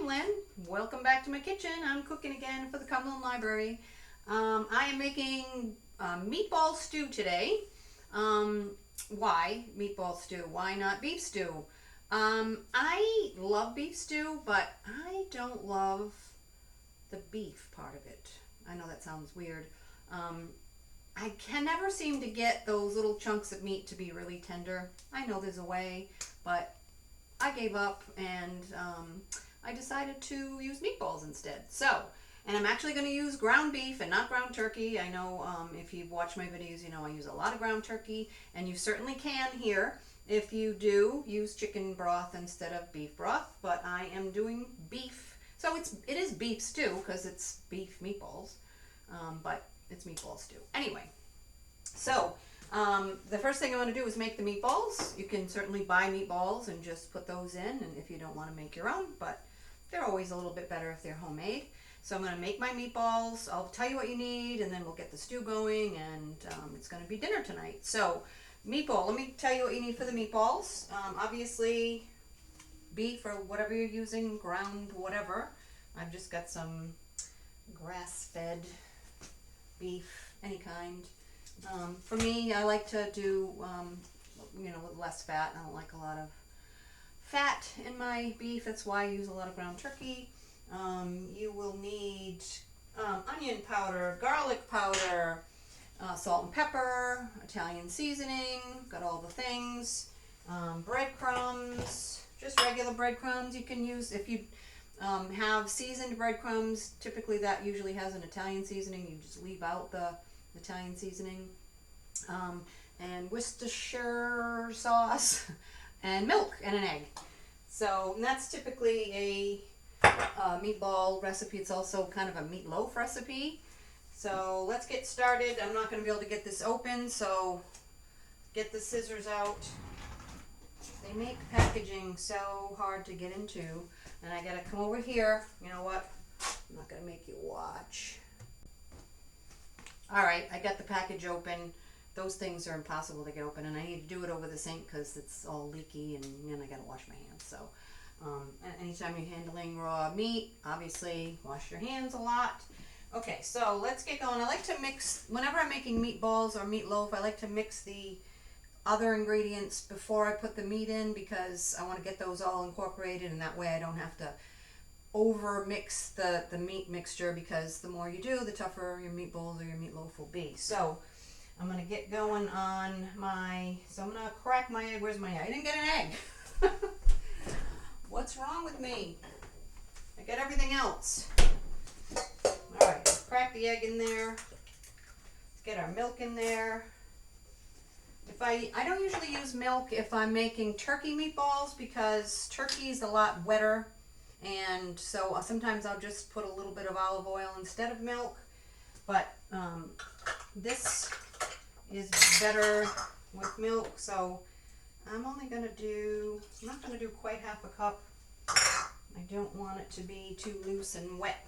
Lynn. Welcome back to my kitchen. I'm cooking again for the Cumberland Library. I am making meatball stew today. Why meatball stew? Why not beef stew? I love beef stew, but I don't love the beef part of it. I know that sounds weird. I can never seem to get those little chunks of meat to be really tender. I know there's a way, but I gave up and I decided to use meatballs instead. So, and I'm actually going to use ground beef and not ground turkey. I know if you've watched my videos, you know I use a lot of ground turkey, and you certainly can here if you do use chicken broth instead of beef broth, but I am doing beef. So it is beef stew because it's beef meatballs, but it's meatball stew. Anyway, so the first thing I'm going to do is make the meatballs. You can certainly buy meatballs and just put those in, and if you don't want to make your own, but they're always a little bit better if they're homemade. So I'm going to make my meatballs. I'll tell you what you need, and then we'll get the stew going, and it's going to be dinner tonight. So meatball, let me tell you what you need for the meatballs. Obviously beef or whatever you're using, ground whatever. I've just got some grass-fed beef, any kind. For me, I like to do, with less fat. I don't like a lot of fat in my beef. That's why I use a lot of ground turkey. You will need onion powder, garlic powder, salt and pepper, Italian seasoning, got all the things, breadcrumbs, just regular breadcrumbs. You can use, if you have seasoned breadcrumbs, typically that usually has an Italian seasoning. You just leave out the Italian seasoning, and Worcestershire sauce, and milk, and an egg. So and that's typically a meatball recipe. It's also kind of a meatloaf recipe. So let's get started. I'm not going to be able to get this open, so get the scissors out. They make packaging so hard to get into, and I gotta come over here. You know what? I'm not gonna make you watch. Alright, I got the package open. Those things are impossible to get open, and I need to do it over the sink because it's all leaky, and then I gotta wash my hands. So anytime you're handling raw meat, obviously wash your hands a lot. Okay, so let's get going. I like to mix, whenever I'm making meatballs or meatloaf, I like to mix the other ingredients before I put the meat in, because I want to get those all incorporated, and that way I don't have to over mix the meat mixture, because the more you do, the tougher your meatballs or your meatloaf will be. So I'm going to get going on so I'm going to crack my egg. Where's my egg? I didn't get an egg. What's wrong with me? I got everything else. Alright, let's crack the egg in there. Let's get our milk in there. I don't usually use milk if I'm making turkey meatballs, because turkey is a lot wetter, and so sometimes I'll just put a little bit of olive oil instead of milk, but this is better with milk, so I'm not going to do quite half a cup. I don't want it to be too loose and wet.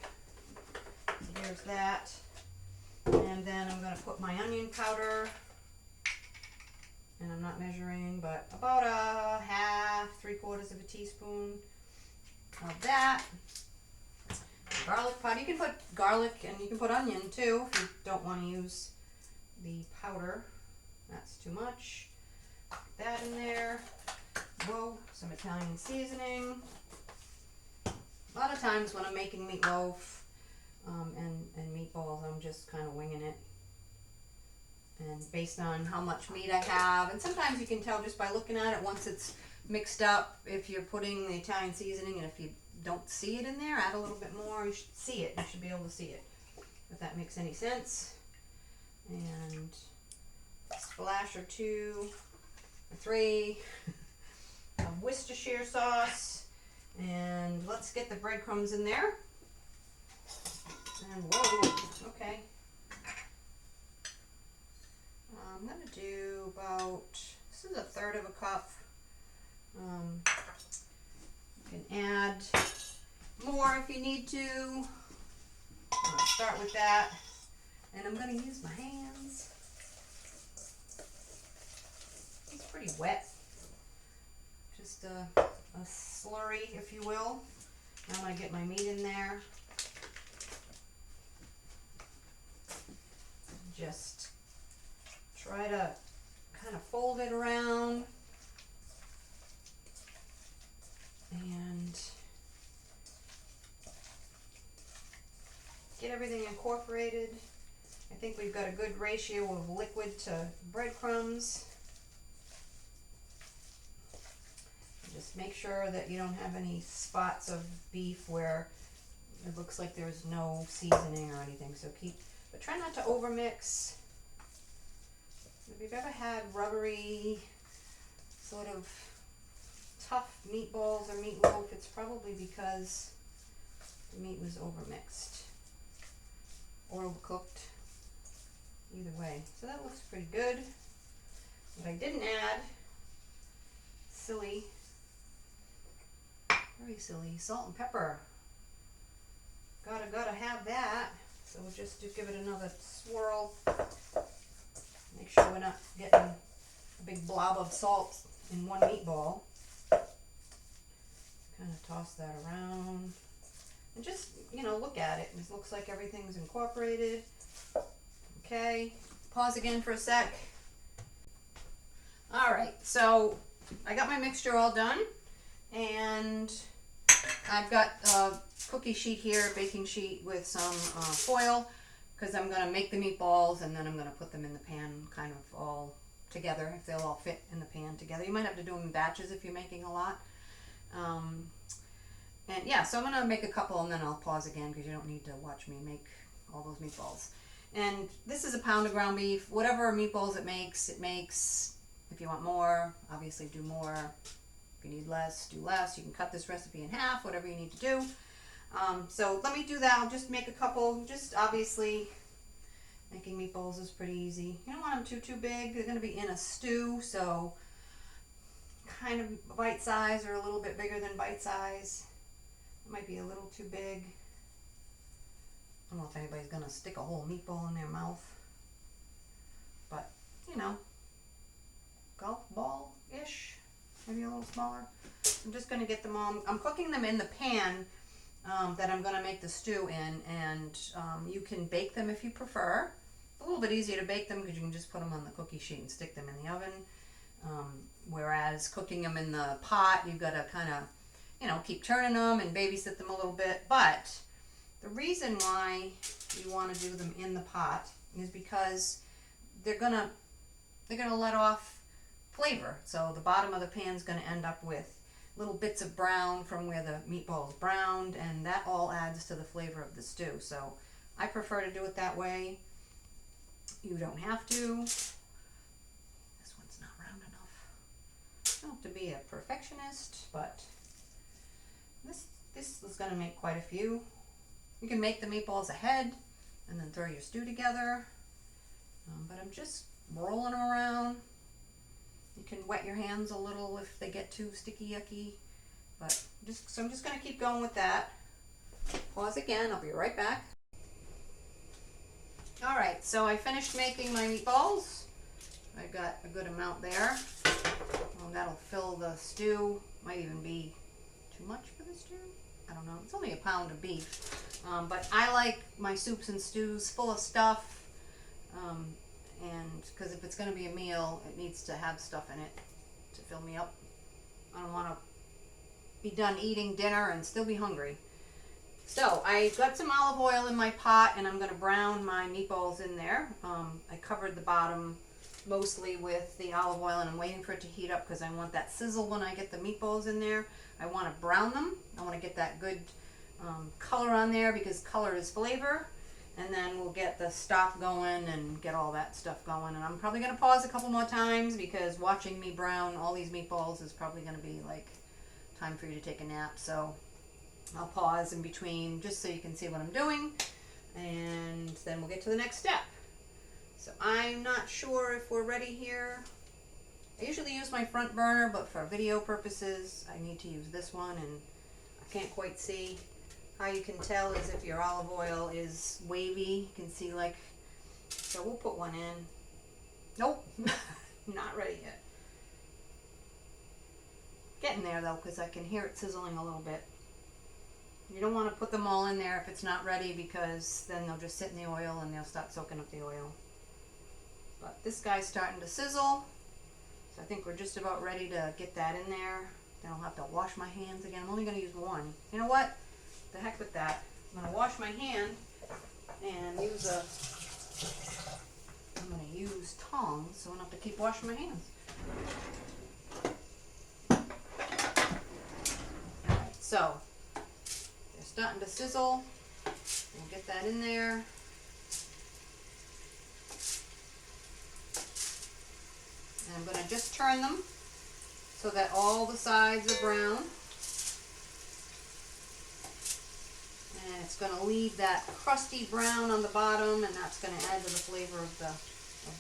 So there's that, and then I'm going to put my onion powder. And I'm not measuring, but about a half, 3/4 of a teaspoon of that. Garlic powder. You can put garlic and you can put onion too if you don't want to use the powder. That's too much. Put that in there. Whoa, some Italian seasoning. A lot of times when I'm making meatloaf and meatballs, I'm just kind of winging it. And based on how much meat I have, and sometimes you can tell just by looking at it once it's mixed up if you're putting the Italian seasoning, and if you don't see it in there, add a little bit more. You should see it. You should be able to see it, if that makes any sense. And a splash or 2 or 3 of Worcestershire sauce, and let's get the breadcrumbs in there. And whoa, okay. I'm going to do this is a 1/3 of a cup. You can add more if you need to. I'm going to start with that, and I'm going to use my hands. It's pretty wet. Just a slurry, if you will. I'm going to get my meat in there. Just try to kind of fold it around and get everything incorporated. I think we've got a good ratio of liquid to breadcrumbs. Just make sure that you don't have any spots of beef where it looks like there's no seasoning or anything. So but try not to overmix. If you've ever had rubbery, sort of tough meatballs or meatloaf, it's probably because the meat was overmixed or overcooked. Either way. So that looks pretty good. What I didn't add, very silly, salt and pepper. Gotta have that. So we'll just give it another swirl. Make sure we're not getting a big blob of salt in one meatball. Kind of toss that around. And just, look at it. It looks like everything's incorporated. Okay, pause again for a sec. All right, so I got my mixture all done, and I've got a cookie sheet here, baking sheet with some foil, because I'm going to make the meatballs and then I'm going to put them in the pan kind of all together, if they'll all fit in the pan together. You might have to do them in batches if you're making a lot. And yeah, so I'm going to make a couple and then I'll pause again because you don't need to watch me make all those meatballs. And this is a pound of ground beef. Whatever meatballs it makes. If you want more, obviously do more. If you need less, do less. You can cut this recipe in half, whatever you need to do. So let me do that. I'll just make a couple. Just obviously, making meatballs is pretty easy. You don't want them too big. They're going to be in a stew, so kind of bite size or a little bit bigger than bite size. It might be a little too big. I don't know if anybody's going to stick a whole meatball in their mouth, but golf ball-ish, maybe a little smaller. I'm just going to get them all. I'm cooking them in the pan that I'm going to make the stew in, and you can bake them if you prefer. A little bit easier to bake them because you can just put them on the cookie sheet and stick them in the oven. Whereas cooking them in the pot, you've got to kind of, keep turning them and babysit them a little bit. But the reason why you want to do them in the pot is because they're gonna let off flavor. So the bottom of the pan is going to end up with little bits of brown from where the meatball is browned, and that all adds to the flavor of the stew. So I prefer to do it that way. You don't have to. This one's not round enough. You don't have to be a perfectionist, but this is going to make quite a few. You can make the meatballs ahead and then throw your stew together. But I'm just rolling them around. You can wet your hands a little if they get too sticky yucky. But I'm just going to keep going with that. Pause again. I'll be right back. All right, so I finished making my meatballs. I got a good amount there. That'll fill the stew. Might even be too much for the stew. I don't know. It's only a pound of beef. But I like my soups and stews full of stuff. And because if it's going to be a meal, it needs to have stuff in it to fill me up. I don't want to be done eating dinner and still be hungry. So I got some olive oil in my pot, and I'm going to brown my meatballs in there. I covered the bottom mostly with the olive oil, and I'm waiting for it to heat up because I want that sizzle when I get the meatballs in there. I want to brown them. I want to get that good color on there because color is flavor. And then we'll get the stock going and get all that stuff going. And I'm probably going to pause a couple more times because watching me brown all these meatballs is probably going to be like time for you to take a nap. So I'll pause in between just so you can see what I'm doing. And then we'll get to the next step. So I'm not sure if we're ready here. I usually use my front burner, but for video purposes, I need to use this one. And I can't quite see. How you can tell is if your olive oil is wavy. You can see so we'll put one in. Nope, not ready yet. Getting there though, because I can hear it sizzling a little bit. You don't want to put them all in there if it's not ready, because then they'll just sit in the oil and they'll start soaking up the oil. But this guy's starting to sizzle, so I think we're just about ready to get that in there. Then I'll have to wash my hands again. I'm only going to use one. You know what? The heck with that. I'm going to wash my hand and use I'm going to use tongs so I don't have to keep washing my hands. Alright, so they're starting to sizzle. We'll get that in there. And I'm going to just turn them so that all the sides are brown. And it's going to leave that crusty brown on the bottom, and that's going to add to the flavor of the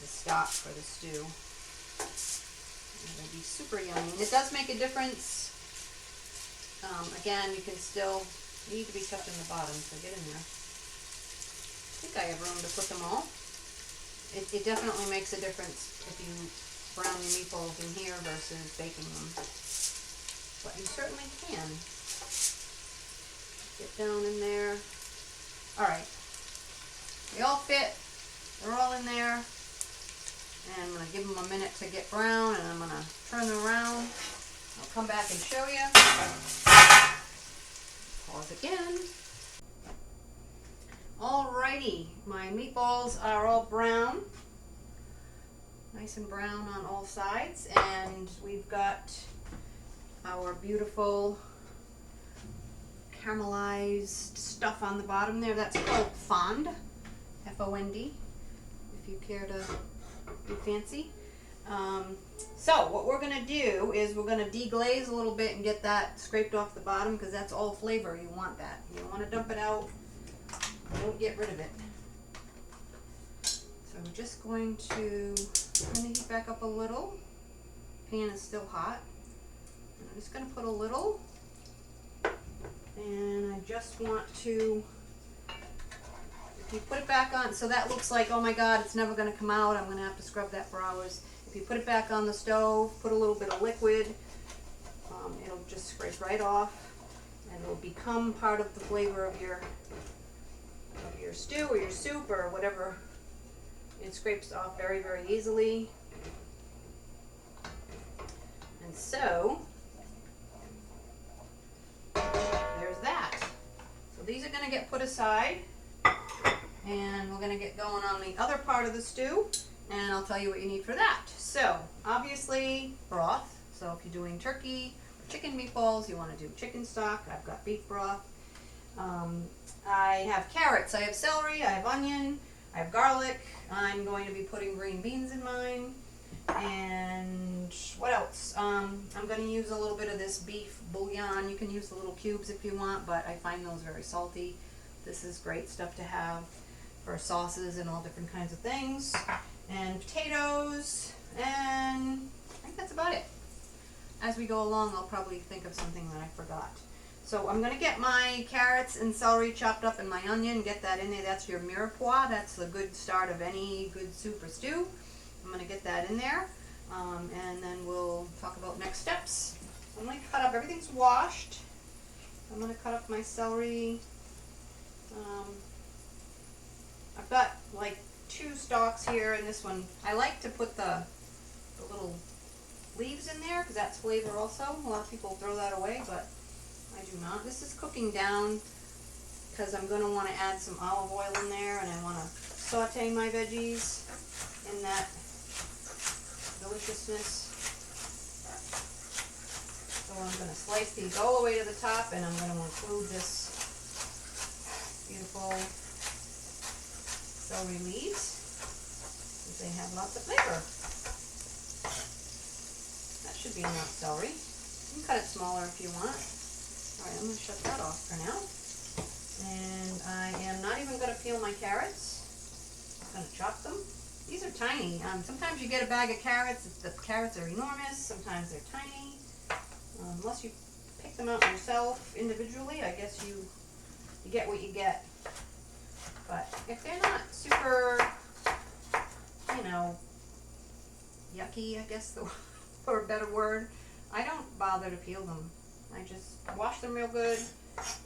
stock for the stew. It'll be super yummy. And it does make a difference. Again, you need to be touching the bottom, so get in there. I think I have room to put them all. It definitely makes a difference if you brown your meatballs in here versus baking them. But you certainly can. Get down in there. Alright. They all fit. They're all in there. And I'm going to give them a minute to get brown, and I'm going to turn them around. I'll come back and show you. Pause again. Alrighty. My meatballs are all brown. Nice and brown on all sides, and we've got our beautiful caramelized stuff on the bottom there. That's called fond, F-O-N-D, if you care to be fancy. So what we're going to do is we're going to deglaze a little bit and get that scraped off the bottom, because that's all flavor. You want that. You don't want to dump it out. Don't get rid of it. So we're just going to turn the heat back up a little. Pan is still hot. I'm just going to put a little, and I just want to, if you put it back on, so that looks like, oh my god, it's never going to come out, I'm going to have to scrub that for hours. If you put it back on the stove, put a little bit of liquid, it'll just scrape right off, and it'll become part of the flavor of your stew or your soup or whatever. It scrapes off very, very easily. And so, there's that. So these are going to get put aside, and we're going to get going on the other part of the stew, and I'll tell you what you need for that. So, obviously, broth. So if you're doing turkey or chicken meatballs, you want to do chicken stock. I've got beef broth. I have carrots, I have celery, I have onion, I have garlic. I'm going to be putting green beans in mine. And what else? I'm going to use a little bit of this beef bouillon. You can use the little cubes if you want, but I find those very salty. This is great stuff to have for sauces and all different kinds of things. And potatoes, and I think that's about it. As we go along, I'll probably think of something that I forgot. So I'm going to get my carrots and celery chopped up and my onion, get that in there. That's your mirepoix. That's the good start of any good soup or stew. I'm going to get that in there, and then we'll talk about next steps. I'm going to cut up, everything's washed. I'm going to cut up my celery. I've got like 2 stalks here, and this one, I like to put the little leaves in there because that's flavor also. A lot of people throw that away, but I do not. This is cooking down because I'm going to want to add some olive oil in there, and I want to saute my veggies in that deliciousness. So I'm going to slice these all the way to the top, and I'm going to include this beautiful celery leaves because they have lots of flavor. That should be enough celery. You can cut it smaller if you want. Alright, I'm going to shut that off for now. And I am not even going to peel my carrots. I'm going to chop them. These are tiny. Sometimes you get a bag of carrots. The carrots are enormous. Sometimes they're tiny. Unless you pick them out yourself individually, I guess you get what you get. But if they're not super, yucky, I guess for a better word, I don't bother to peel them. I just wash them real good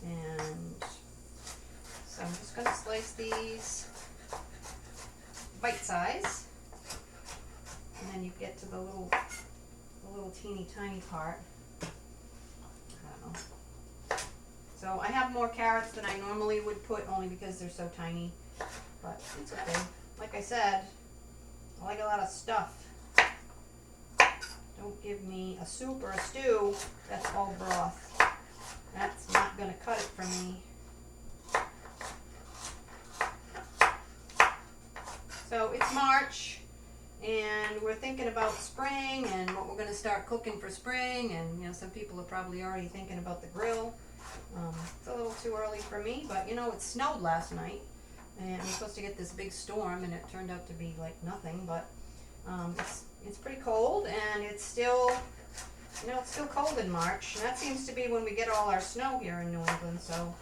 and slice these bite size. And then you get to the little teeny tiny part. I don't know. So I have more carrots than I normally would put, only because they're so tiny. But it's okay. Like I said, I like a lot of stuff. Don't give me a soup or a stew that's all broth. That's not going to cut it for me. So it's March, and we're thinking about spring and what we're going to start cooking for spring. And you know, some people are probably already thinking about the grill. It's a little too early for me, but you know, it snowed last night, and we're supposed to get this big storm, and it turned out to be like nothing. But it's pretty cold, and it's still, you know, it's still cold in March. And that seems to be when we get all our snow here in New England. So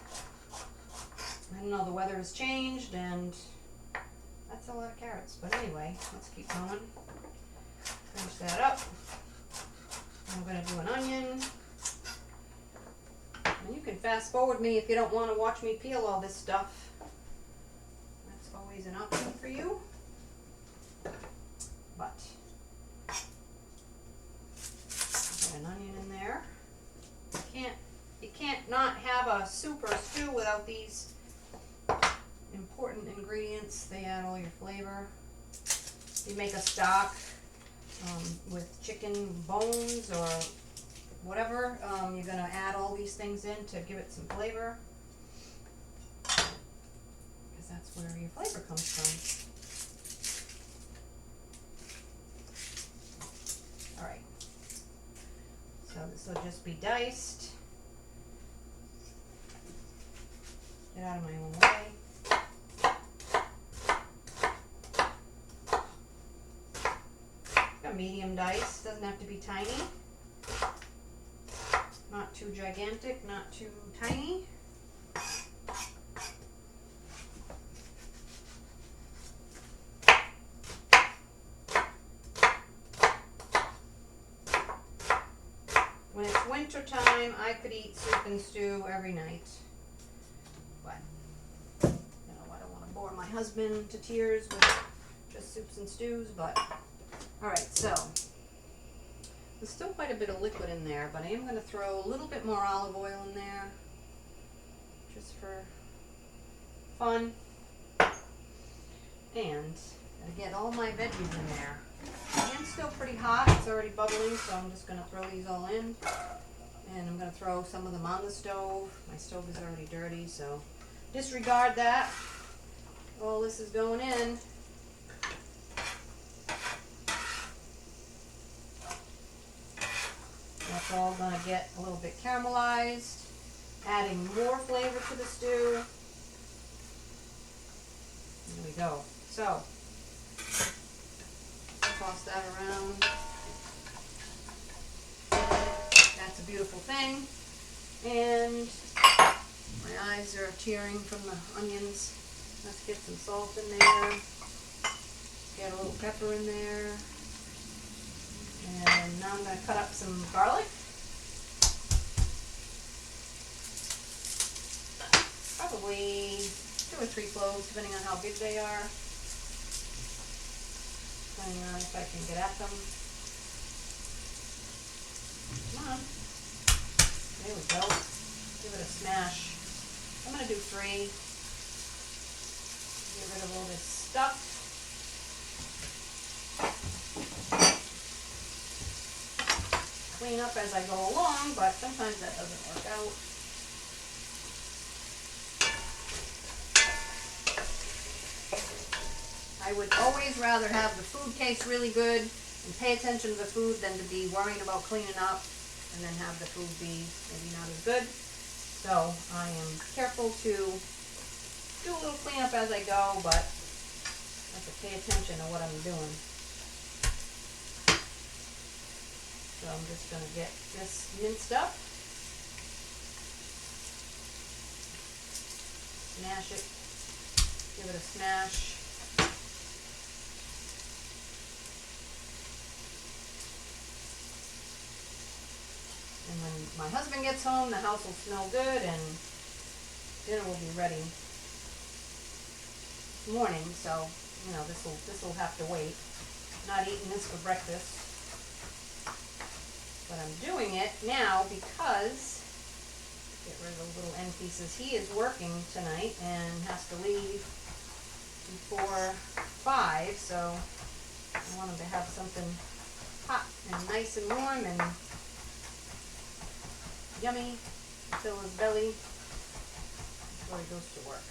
I don't know, the weather has changed, and that's a lot of carrots. But anyway, let's keep going. Finish that up. I'm going to do an onion. And you can fast forward me if you don't want to watch me peel all this stuff. That's always an option for you. But put an onion in there. You can't not have a soup or a stew without these important ingredients. They add all your flavor. You make a stock with chicken bones or whatever, you're going to add all these things in to give it some flavor, because that's where your flavor comes from. Alright, so this will just be diced. Get out of my own way. A medium dice, doesn't have to be tiny. Not too gigantic, not too tiny. When it's winter time, I could eat soup and stew every night. But, you know, I don't want to bore my husband to tears with just soups and stews, but, alright, so. There's still quite a bit of liquid in there, but I am going to throw a little bit more olive oil in there, just for fun. And I get all my veggies in there. The pan's still pretty hot. It's already bubbling, so I'm just going to throw these all in. And I'm going to throw some of them on the stove. My stove is already dirty, so disregard that. All this is going in. That's all going to get a little bit caramelized, adding more flavor to the stew. There we go. So, toss that around. That's a beautiful thing. And my eyes are tearing from the onions. Let's get some salt in there. Get a little pepper in there. And now I'm going to cut up some garlic. Probably 2 or 3 cloves, depending on how big they are. Depending on if I can get at them. Come on. There we go. Give it a smash. I'm going to do 3. Get rid of all this stuff. Clean up as I go along, but sometimes that doesn't work out. I would always rather have the food taste really good and pay attention to the food than to be worrying about cleaning up and then have the food be maybe not as good. So I am careful to do a little cleanup as I go, but I have to pay attention to what I'm doing. So I'm just going to get this minced up, smash it, give it a smash. And when my husband gets home, the house will smell good and dinner will be ready. morning, so you know this will have to wait. Not eating this for breakfast, but I'm doing it now because get rid of the little end pieces. He is working tonight and has to leave before 5, so I want him to have something hot and nice and warm and yummy to fill his belly before he goes to work.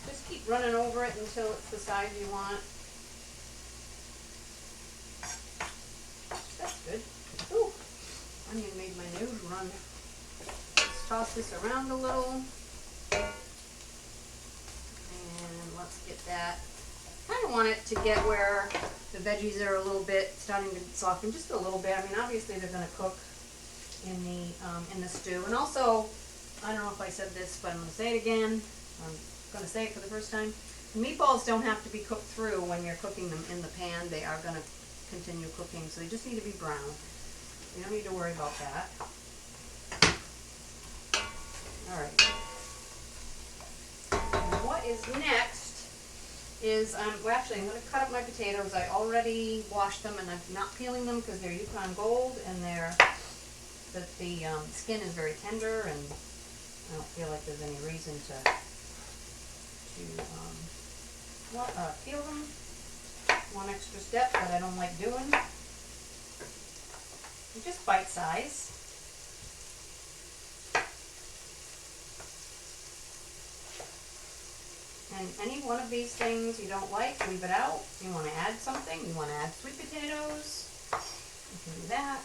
Just keep running over it until it's the size you want. That's good. Ooh, onion made my nose run. Let's toss this around a little. And let's get that. Kind of want it to get where the veggies are a little bit starting to soften, just a little bit. I mean, obviously they're going to cook in the stew. And also, I don't know if I said this, but I'm going to say it again. I'm going to say it for the first time. The meatballs don't have to be cooked through when you're cooking them in the pan. They are going to continue cooking, so they just need to be brown. You don't need to worry about that. All right. What is next is, well, actually, I'm going to cut up my potatoes. I already washed them, and I'm not peeling them because they're Yukon Gold, and the skin is very tender, and I don't feel like there's any reason to peel them. One extra step that I don't like doing. They're just bite size. And any one of these things you don't like, leave it out. You want to add something, you want to add sweet potatoes, you can do that.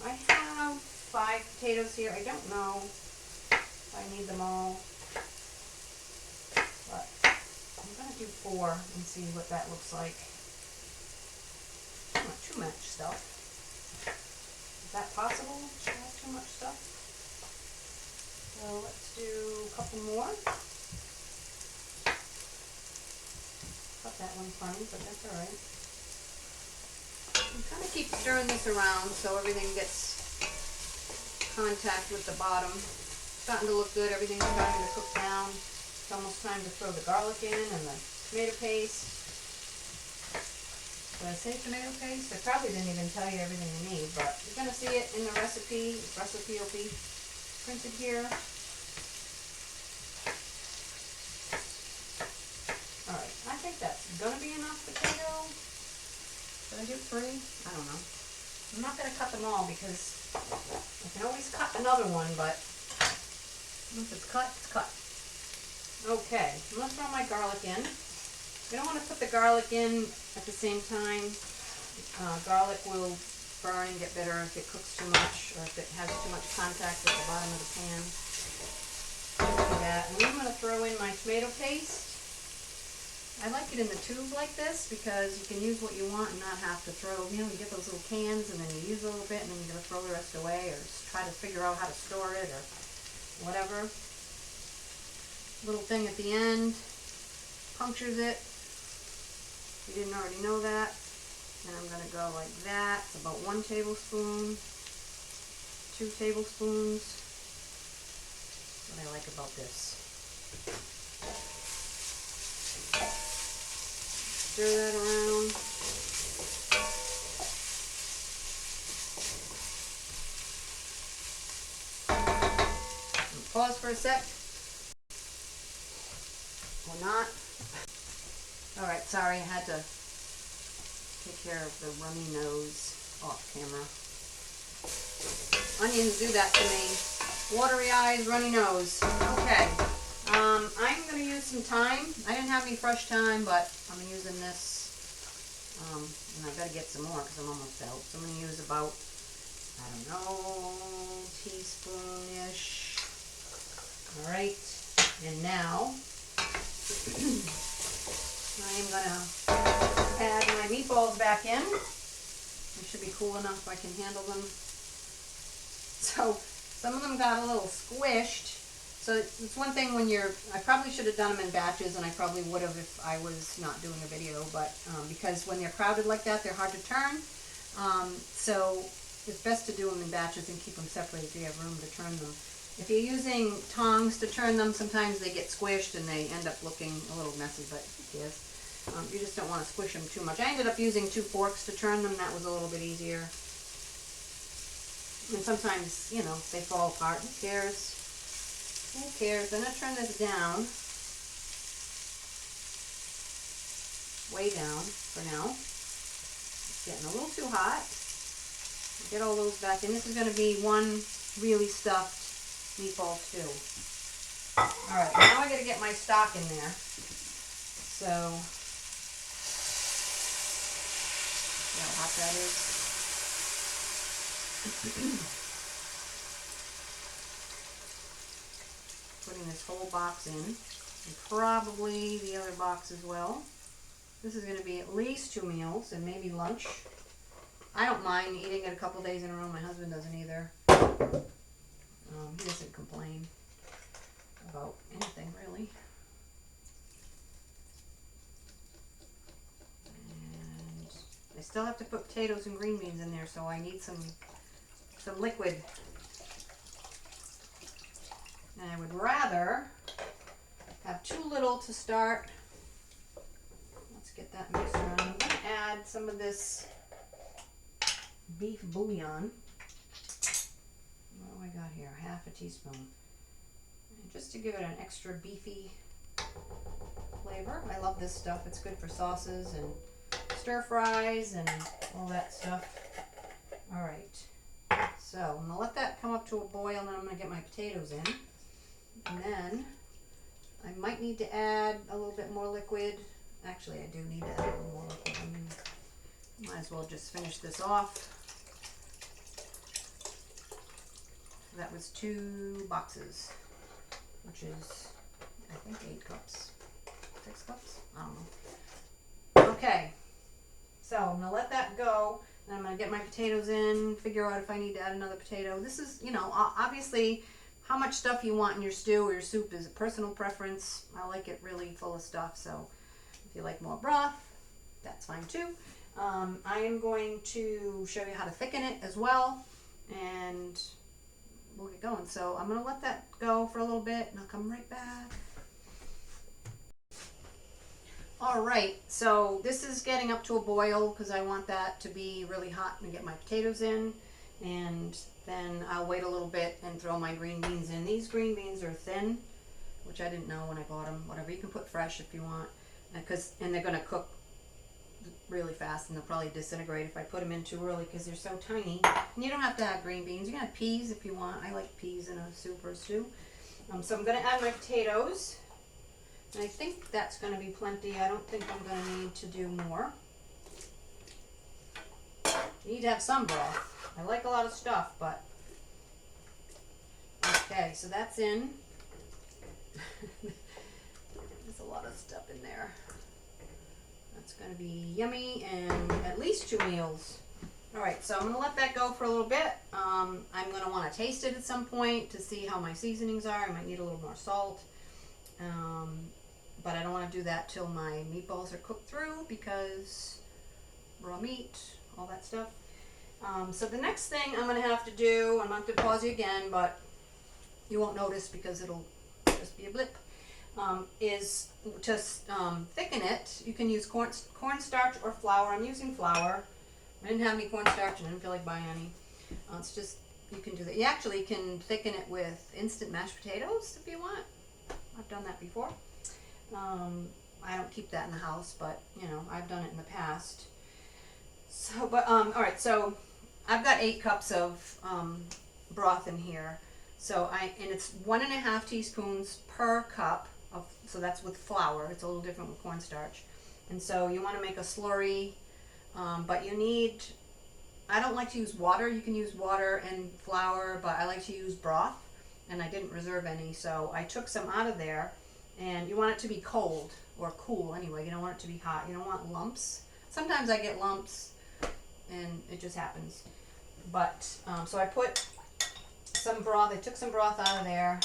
I have 5 potatoes here. I don't know if I need them all, but I'm going to do 4 and see what that looks like. Not too much stuff. Is that possible to have too much stuff? So let's do a couple more. Cut that one funny, but that's alright. I'm trying to keep stirring this around so everything gets contact with the bottom. It's starting to look good. Everything's starting to cook down. It's almost time to throw the garlic in and the tomato paste. Did I say tomato paste? I probably didn't even tell you everything you need, but you're going to see it in the recipe. The recipe will be printed here. Alright, I think that's going to be enough potato. Should I do 3? I don't know. I'm not going to cut them all because I can always cut another one, but once it's cut, it's cut. Okay, I'm going to throw my garlic in. You don't want to put the garlic in at the same time. Garlic will burn and get bitter if it cooks too much or if it has too much contact with the bottom of the pan. Do that. And then I'm going to throw in my tomato paste. I like it in the tube like this because you can use what you want and not have to throw, you know, you get those little cans and then you use a little bit and then you're going to throw the rest away or just try to figure out how to store it or whatever. Little thing at the end punctures it. You didn't already know that. And I'm going to go like that. It's about 1 tablespoon, 2 tablespoons. What I like about this. Stir that around. Pause for a sec. Or not. Alright, sorry, I had to take care of the runny nose off camera. Onions do that to me. Watery eyes, runny nose. Okay. I'm going to use some thyme. I didn't have any fresh thyme, but I'm using this. And I better get some more because I'm almost out. So I'm going to use about, I don't know, teaspoon-ish. Alright. And now, I am going to add my meatballs back in. They should be cool enough I can handle them. So, some of them got a little squished. So it's one thing when I probably should have done them in batches, and I probably would have if I was not doing a video, but because when they're crowded like that, they're hard to turn. So it's best to do them in batches and keep them separate if you have room to turn them. If you're using tongs to turn them, sometimes they get squished and they end up looking a little messy, but who cares? You just don't want to squish them too much. I ended up using 2 forks to turn them. That was a little bit easier. And sometimes, you know, they fall apart. Who cares? Who cares? I'm going to turn this down. Way down for now. It's getting a little too hot. Get all those back. And this is going to be one really stuffed meatball stew. Alright, now I got to get my stock in there. So, see how hot that is. Putting this whole box in, and probably the other box as well. This is going to be at least 2 meals and maybe lunch. I don't mind eating it a couple days in a row. My husband doesn't either. He doesn't complain about anything really. And I still have to put potatoes and green beans in there, so I need some liquid. And I would rather have too little to start. Let's get that mixed around. I'm going to add some of this beef bouillon. What do I got here? Half a teaspoon. And just to give it an extra beefy flavor. I love this stuff. It's good for sauces and stir fries and all that stuff. Alright. So I'm going to let that come up to a boil, and then I'm going to get my potatoes in. And then I might need to add a little bit more liquid. Actually, I do need to add a little more liquid. Might as well just finish this off. That was 2 boxes, which is, I think, 8 cups. 6 cups? I don't know. Okay, so I'm going to let that go. And I'm going to get my potatoes in, figure out if I need to add another potato. This is, you know, obviously how much stuff you want in your stew or your soup is a personal preference. I like it really full of stuff, so if you like more broth, that's fine too. I am going to show you how to thicken it as well, and we'll get going. So I'm going to let that go for a little bit, and I'll come right back. Alright, so this is getting up to a boil because I want that to be really hot and get my potatoes in, and then I'll wait a little bit and throw my green beans in. These green beans are thin, which I didn't know when I bought them. Whatever, you can put fresh if you want, and they're going to cook really fast, and they'll probably disintegrate if I put them in too early because they're so tiny. And you don't have to have green beans. You can have peas if you want. I like peas in a soup or a stew. So I'm going to add my potatoes. And I think that's going to be plenty. I don't think I'm going to need to do more. You need to have some broth. I like a lot of stuff, but... Okay, so that's in. There's a lot of stuff in there. That's going to be yummy and at least 2 meals. Alright, so I'm going to let that go for a little bit. I'm going to want to taste it at some point to see how my seasonings are. I might need a little more salt. But I don't want to do that till my meatballs are cooked through because raw meat, all that stuff. So the next thing I'm going to have to do, I'm not going to pause you again, but you won't notice because it'll just be a blip, is to thicken it. You can use cornstarch or flour. I'm using flour. I didn't have any cornstarch and I didn't feel like buying any. It's just, you can do that. You actually can thicken it with instant mashed potatoes if you want. I've done that before. I don't keep that in the house, but you know, I've done it in the past. So, but all right, so I've got 8 cups of broth in here. So and it's 1.5 teaspoons per cup of, so that's with flour. It's a little different with cornstarch. And so you want to make a slurry, but you need, I don't like to use water. You can use water and flour, but I like to use broth, and I didn't reserve any, so I took some out of there. And you want it to be cold, or cool anyway. You don't want it to be hot. You don't want lumps. Sometimes I get lumps, and it just happens. But, so I put some broth, I took some broth out of there,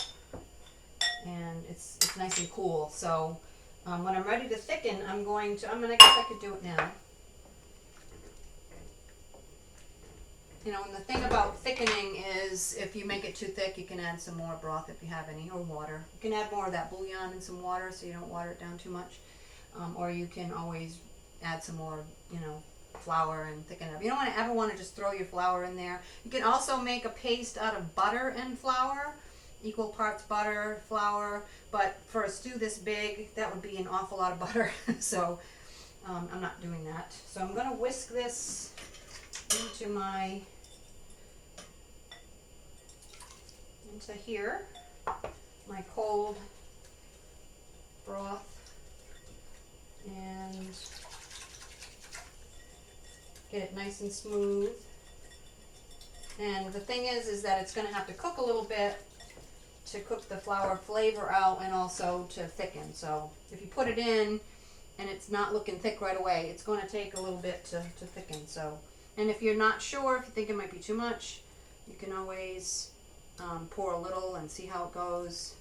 and it's nice and cool. So when I'm ready to thicken, I guess I could do it now. You know, and the thing about thickening is if you make it too thick, you can add some more broth if you have any, or water. You can add more of that bouillon and some water so you don't water it down too much. Or you can always add some more, you know, flour and thicken it up. You don't ever want to just throw your flour in there. You can also make a paste out of butter and flour, equal parts butter, flour, but for a stew this big, that would be an awful lot of butter. So I'm not doing that. So I'm going to whisk this into here, my cold broth, and get it nice and smooth. And the thing is that it's going to have to cook a little bit to cook the flour flavor out and also to thicken. So if you put it in and it's not looking thick right away, it's going to take a little bit to thicken. So, and if you're not sure, if you think it might be too much, you can always pour a little and see how it goes.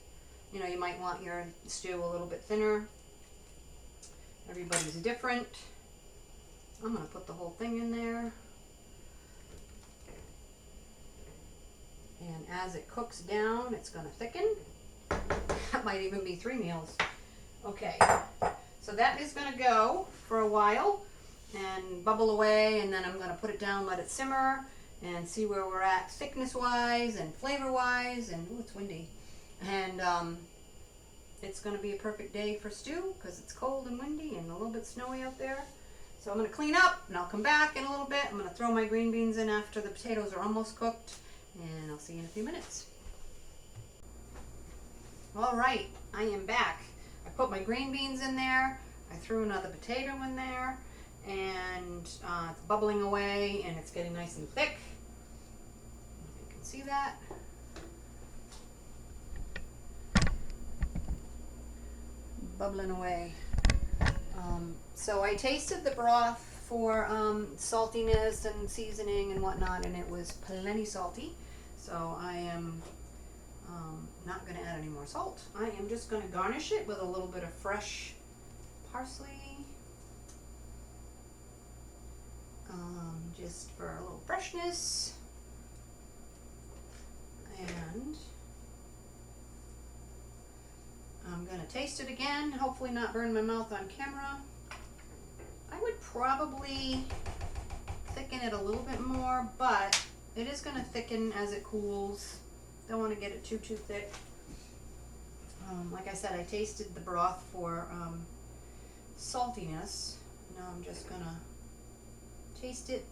You know, you might want your stew a little bit thinner. Everybody's different. I'm going to put the whole thing in there. And as it cooks down, it's going to thicken. That might even be 3 meals. Okay, so that is going to go for a while and bubble away, and then I'm going to put it down, let it simmer, and see where we're at thickness-wise and flavor-wise. And ooh, it's windy. And it's going to be a perfect day for stew because it's cold and windy and a little bit snowy out there. So I'm going to clean up, and I'll come back in a little bit. I'm going to throw my green beans in after the potatoes are almost cooked, and I'll see you in a few minutes. All right, I am back. I put my green beans in there. I threw another potato in there, and it's bubbling away, and it's getting nice and thick. If you can see that. Bubbling away. So I tasted the broth for saltiness and seasoning and whatnot, and it was plenty salty. So I am not going to add any more salt. I am just going to garnish it with a little bit of fresh parsley, just for a little freshness. And I'm going to taste it again, hopefully not burn my mouth on camera. I would probably thicken it a little bit more, but it is going to thicken as it cools. Don't want to get it too thick. Like I said, I tasted the broth for saltiness. Now I'm just going to taste it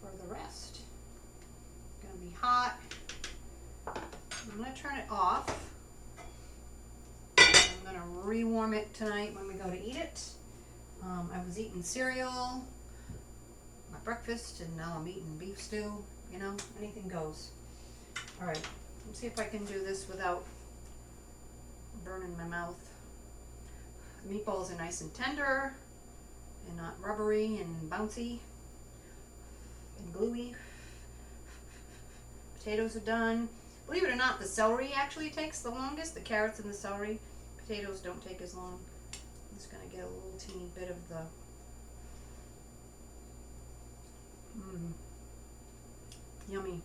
for the rest. It's going to be hot. I'm going to turn it off. I'm going to rewarm it tonight when we go to eat it. I was eating cereal, my breakfast, and now I'm eating beef stew. You know, anything goes. All right, let's see if I can do this without burning my mouth. The meatballs are nice and tender and not rubbery and bouncy and gluey. Potatoes are done. Believe it or not, the celery actually takes the longest. The carrots and the celery. Potatoes don't take as long. I'm just going to get a little teeny bit of the yummy.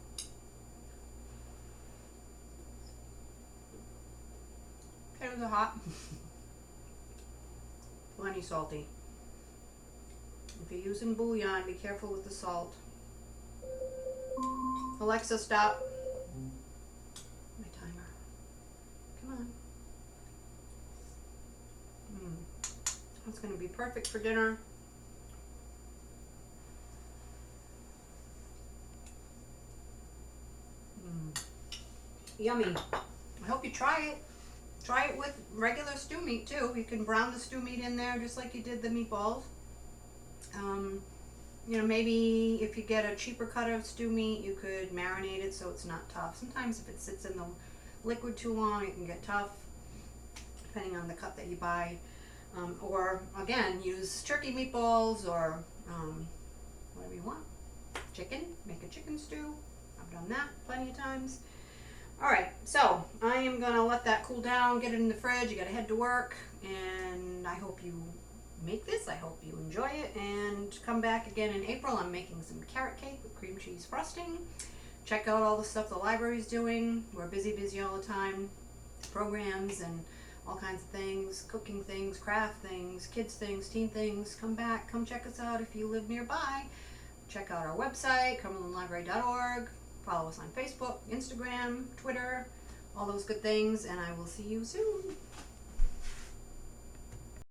Potatoes are hot. Plenty salty. If you're using bouillon, be careful with the salt. Alexa, stop. My timer. Come on. It's going to be perfect for dinner. Yummy. I hope you try it. Try it with regular stew meat too. You can brown the stew meat in there just like you did the meatballs. You know, maybe if you get a cheaper cut of stew meat, you could marinate it so it's not tough. Sometimes if it sits in the liquid too long, it can get tough, depending on the cut that you buy. Or again, use turkey meatballs or whatever you want. Chicken, make a chicken stew. I've done that plenty of times. Alright, so I am going to let that cool down, get it in the fridge. You got to head to work, and I hope you make this. I hope you enjoy it, and come back again in April. I'm making some carrot cake with cream cheese frosting. Check out all the stuff the library's doing. We're busy all the time. Programs and all kinds of things, cooking things, craft things, kids things, teen things. Come back, come check us out if you live nearby. Check out our website, cumberlandlibrary.org. Follow us on Facebook, Instagram, Twitter, all those good things, and I will see you soon.